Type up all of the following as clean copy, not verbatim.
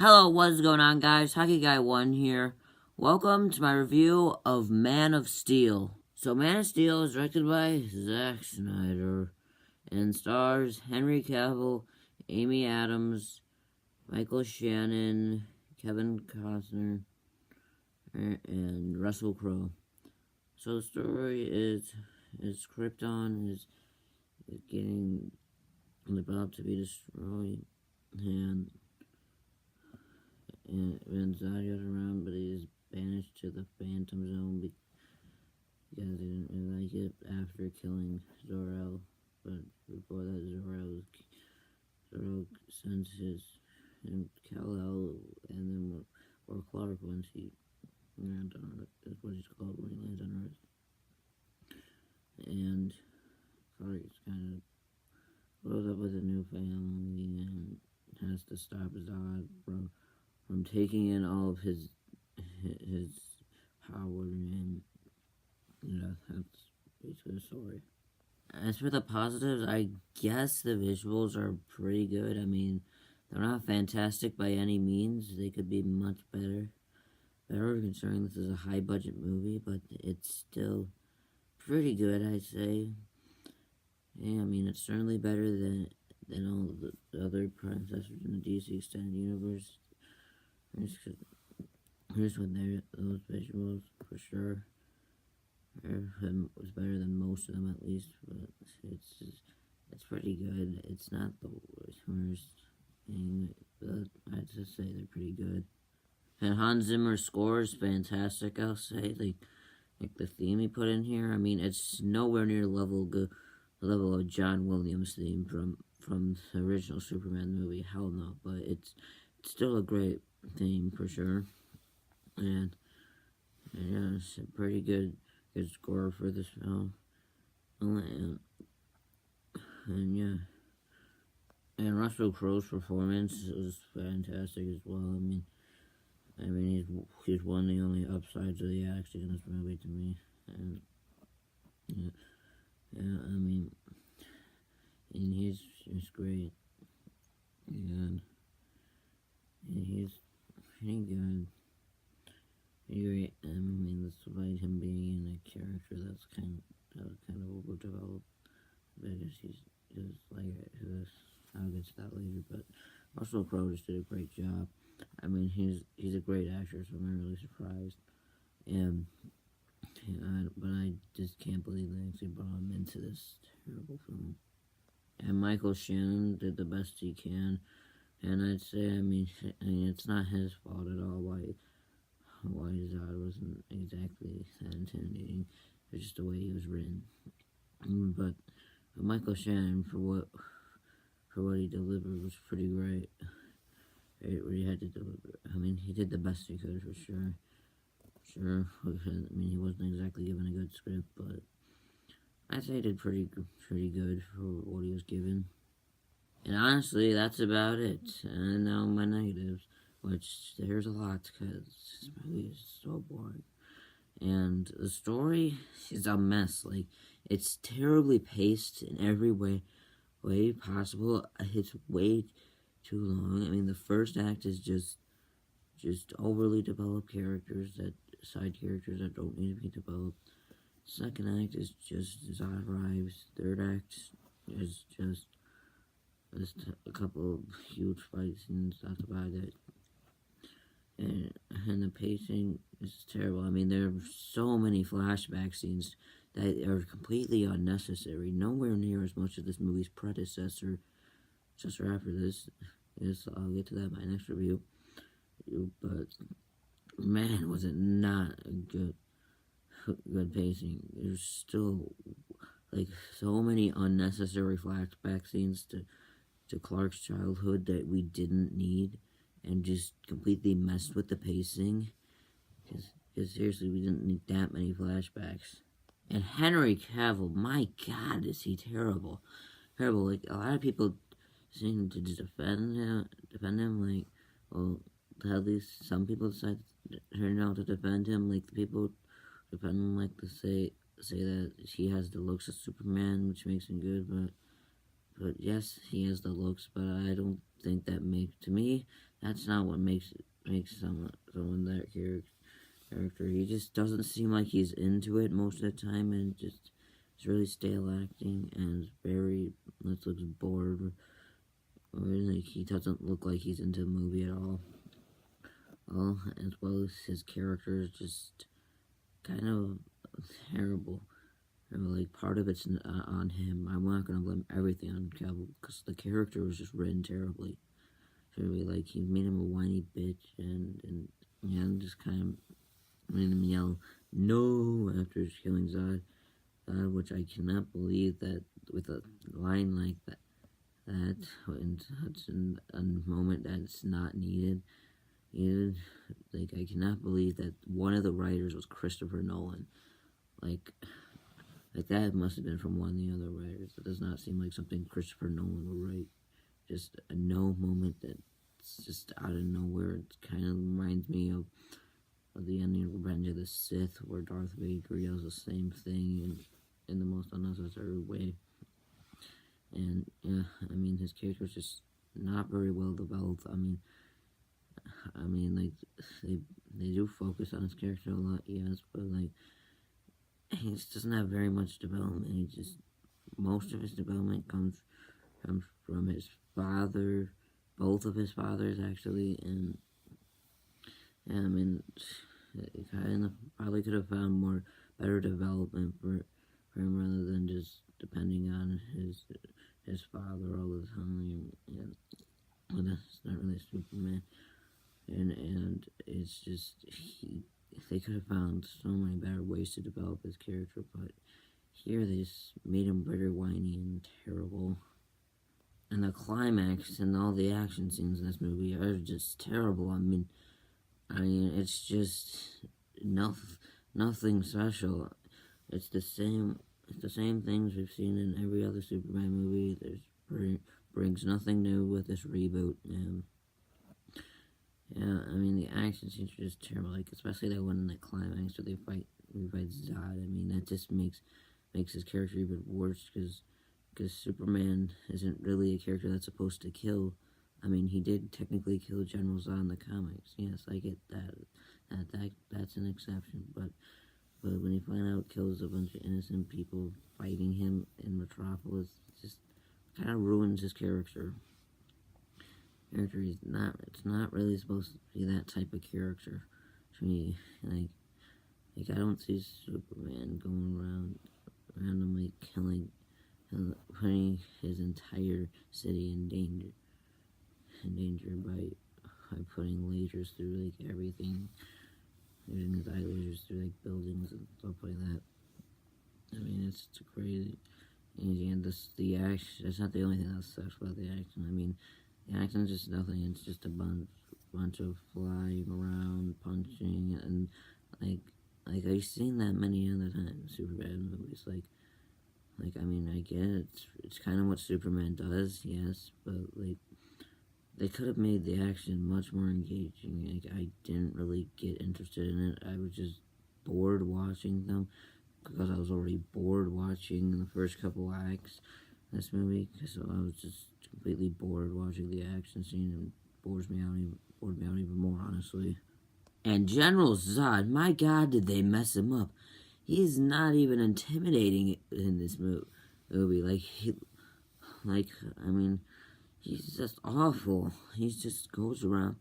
Hello, what's going on, guys? Hockey Guy 1 here. Welcome to my review of Man of Steel. So, Man of Steel is directed by Zack Snyder and stars Henry Cavill, Amy Adams, Michael Shannon, Kevin Costner, and Russell Crowe. So, the story is Krypton is getting about to be destroyed, and Zodiac around, but he is banished to the Phantom Zone because he didn't really like it after killing Zor-El. But before that, Zor-El sends and Kal-El, and then or Clark once he lands on Earth. That's what he's called when he lands on Earth. And Clark is kind of grows up with a new family and has to stop Zod from taking in all of his power, and that's basically the story. As for the positives, I guess the visuals are pretty good. I mean, they're not fantastic by any means. They could be much better considering this is a high budget movie, but it's still pretty good, I'd say. Yeah, I mean, it's certainly better than all the other predecessors in the DC Extended Universe. Here's what those visuals for sure. It was better than most of them, at least, but it's pretty good. It's not the worst thing, but I'd just say they're pretty good. And Hans Zimmer's score is fantastic, I'll say. Like the theme he put in here, I mean, it's nowhere near the level of John Williams' theme from the original Superman movie. Hell no, but it's still a great theme for sure. And yeah, it's a pretty good score for this film. And yeah, and Russell Crowe's performance was fantastic as well. I mean he's one of the only upsides of the acting in this movie to me. And yeah, I mean, and he's great. And he's pretty good. Great. I mean, despite him being in a character that's kind of overdeveloped, but I guess he's just like I'll get to that later. But Russell Crowe just did a great job. I mean, he's a great actor, so I'm not really surprised. But I just can't believe they actually brought him into this terrible film. And Michael Shannon did the best he can, and I'd say, I mean, it's not his fault at all why Zod wasn't exactly that intimidating. It's just the way he was written. But Michael Shannon, for what he delivered, was pretty great. What he had to deliver. I mean, he did the best he could for sure. I mean, he wasn't exactly given a good script, but I'd say he did pretty good for what he was given. And honestly, that's about it. And now my negatives, which there's a lot, because this movie is so boring. And the story is a mess. Like, it's terribly paced in every way possible. It's way too long. I mean, the first act is just overly developed side characters that don't need to be developed. Second act is just Zod arrives. Third act is just a couple of huge fight scenes. That's about it. And the pacing is terrible. I mean, there are so many flashback scenes that are completely unnecessary. Nowhere near as much as this movie's predecessor. Just after this, I'll get to that in my next review. But man, was it not a good pacing. There's still like so many unnecessary flashback scenes to Clark's childhood that we didn't need, and just completely messed with the pacing. Because seriously, we didn't need that many flashbacks. And Henry Cavill, my God, is he terrible. Like, a lot of people seem to defend him, like, well, at least some people decide to turn out to defend him, like the people defend him like to say that he has the looks of Superman, which makes him good, but yes, he has the looks, but I don't think to me, That's not what makes someone that character. He just doesn't seem like he's into it most of the time, and just it's really stale acting and very looks bored. Or like he doesn't look like he's into the movie at all. Well, as well as his character is just kind of terrible. Like part of it's on him. I'm not gonna blame everything on Cavill because the character was just written terribly. Really, like he made him a whiny bitch, and yeah, just kind of made him yell no after killing Zod, which I cannot believe that with a line like that in such a moment that's not needed. Like I cannot believe that one of the writers was Christopher Nolan. Like that must have been from one of the other writers. It does not seem like something Christopher Nolan would write. Just a no moment that's just out of nowhere. It kind of reminds me of the ending of Revenge of the Sith, where Darth Vader yells the same thing in the most unnecessary way. And yeah, I mean his character is just not very well developed. I mean like they do focus on his character a lot, yes, but like he just doesn't have very much development. He just most of his development comes from his father, both of his fathers actually, and yeah, I mean, he kind of probably could have found better development for him rather than just depending on his father all the time. Yeah, well, that's not really Superman, and it's just they could have found so many better ways to develop his character, but here they just made him very whiny and terrible. And the climax and all the action scenes in this movie are just terrible. I mean, it's just nothing special. It's the same things we've seen in every other Superman movie. Brings nothing new with this reboot. Yeah, I mean the action scenes are just terrible. Like especially that one in the climax where they fight Zod. I mean that just makes his character even worse because Superman isn't really a character that's supposed to kill. I mean, he did technically kill General Zod in the comics. Yes, I get that. That's an exception. But when you find out kills a bunch of innocent people fighting him in Metropolis, it just kind of ruins his character. It's not really supposed to be that type of character to me. Like I don't see Superman going around randomly killing and putting his entire city in danger by putting lasers through like everything, using his eye lasers through like buildings and stuff like that. I mean, it's crazy. And the action. That's not the only thing that sucks about the action. I mean, the action's just nothing. It's just a bunch of flying around, punching, and like I've seen that many other times. Superman movies, like I mean, I get it. It's kind of what Superman does, yes, but like they could have made the action much more engaging. Like I didn't really get interested in it. I was just bored watching them because I was already bored watching the first couple acts of this movie. So I was just completely bored watching the action scene, and bored me out even more, honestly. And General Zod, my God, did they mess him up? He's not even intimidating in this movie. I mean, he's just awful. He just goes around.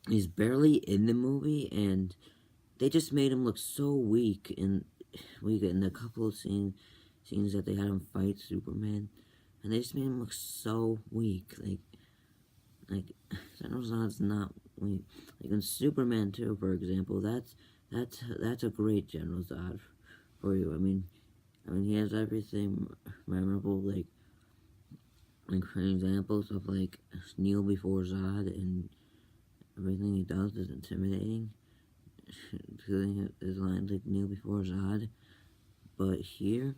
He's barely in the movie, and they just made him look so weak in the couple of scenes that they had him fight Superman, and they just made him look so weak. Like General Zod's not weak. Like in Superman 2, for example, that's a great General Zod for you. I mean he has everything memorable, like for examples of like kneel before Zod, and everything he does is intimidating. Including his lines like kneel before Zod. But here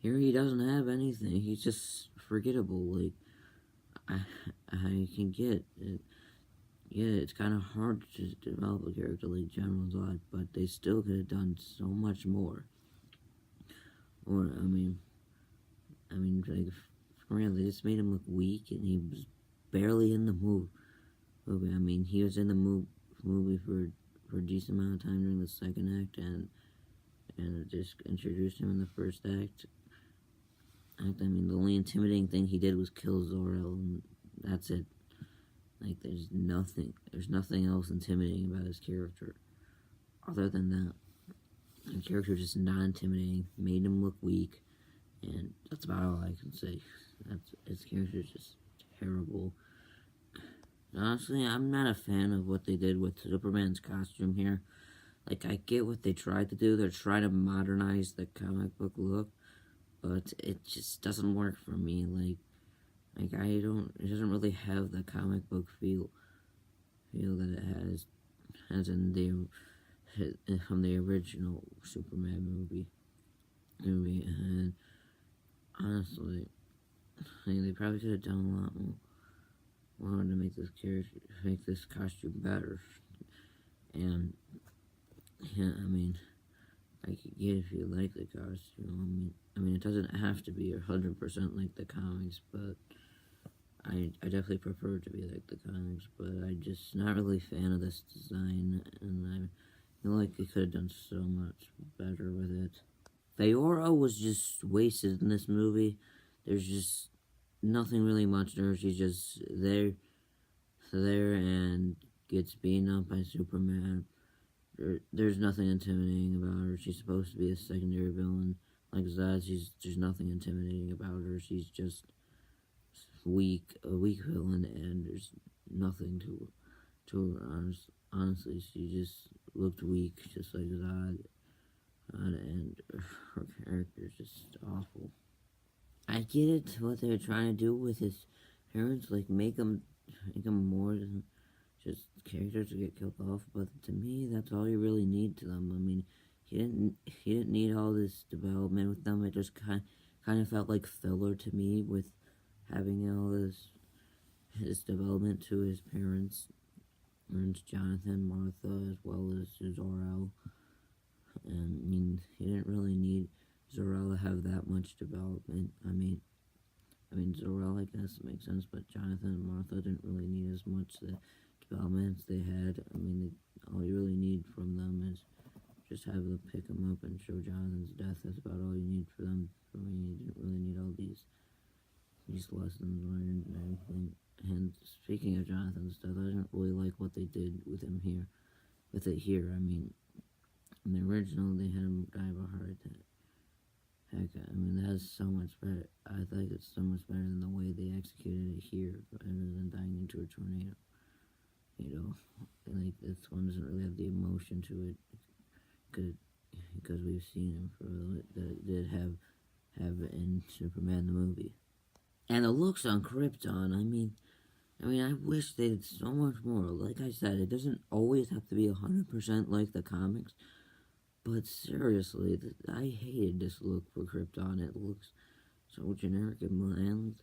he doesn't have anything. He's just forgettable. Like I can get it. Yeah, it's kind of hard to develop a character like General Zod, but they still could have done so much more. Or, like, for real, they just made him look weak, and he was barely in the movie. I mean, he was in the movie for a decent amount of time during the second act, and it just introduced him in the first act. I mean, the only intimidating thing he did was kill Zor-El, and that's it. Like, there's nothing else intimidating about his character. Other than that, the character is just not intimidating, made him look weak, and that's about all I can say. His character is just terrible. Honestly, I'm not a fan of what they did with Superman's costume here. Like, I get what they tried to do. They're trying to modernize the comic book look, but it just doesn't work for me. Like it doesn't really have the comic book feel that it has in from the original Superman movie. And honestly, they probably could have done a lot more to make this costume better. And yeah, I mean, I could get if you like the costume. I mean, it doesn't have to be 100% like the comics, but I definitely prefer it to be like the comics. But I'm just not really a fan of this design, and I feel like they could have done so much better with it. Faora was just wasted in this movie. There's just nothing really much there. She's just there and gets beaten up by Superman. There's nothing intimidating about her. She's supposed to be a secondary villain. Like Zod, there's nothing intimidating about her. She's just a weak villain, and there's nothing to her. Honestly, she just looked weak, just like Zod, and her character is just awful. I get it, what they're trying to do with his parents, like make them more than just characters to get killed off, but to me, that's all you really need to them. I mean, he didn't need all this development with them. It just kind of felt like filler to me with having all his development to his parents, Jonathan, Martha, as well as Zor-El. And I mean, he didn't really need Zor-El to have that much development. I mean, Zor-El, I guess, makes sense, but Jonathan and Martha didn't really need as much development as they had. I mean, all you really need from them is just have them pick him up and show Jonathan's death. That's about all you need for them. For me, you didn't really need all these lessons learned and everything. And speaking of Jonathan's death, I didn't really like what they did with him here. I mean, in the original, they had him die of a heart attack. Heck, I mean, that's so much better. I think it's so much better than the way they executed it here, rather than dying into a tornado. You know, like, this one doesn't really have the emotion to it, because we've seen him for that did have in Superman the movie. And the looks on Krypton, I mean, I wish they did so much more. Like I said, it doesn't always have to be 100% like the comics. But seriously, I hated this look for Krypton. It looks so generic and bland.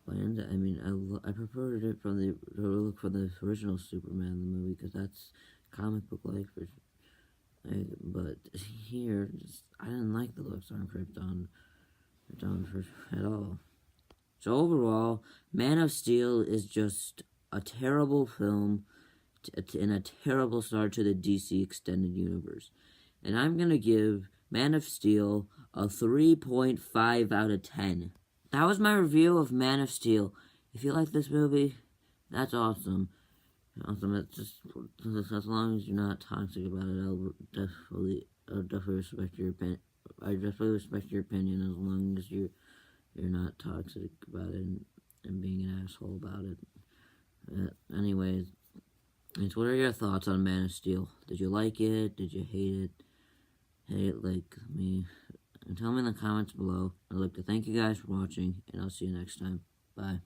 I mean, I preferred it from the look from the original Superman the movie, because that's comic book like. But here, I didn't like the looks on Krypton at all. So overall, Man of Steel is just a terrible film and a terrible start to the DC Extended Universe. And I'm going to give Man of Steel a 3.5 out of 10. That was my review of Man of Steel. If you like this movie, that's awesome. It's just, as long as you're not toxic about it, I'll definitely respect your opinion. I definitely respect your opinion as long as you're not toxic about it and being an asshole about it. Anyways, what are your thoughts on Man of Steel? Did you like it? Did you hate it? Like me, and tell me in the comments below. I'd like to thank you guys for watching, and I'll see you next time. Bye.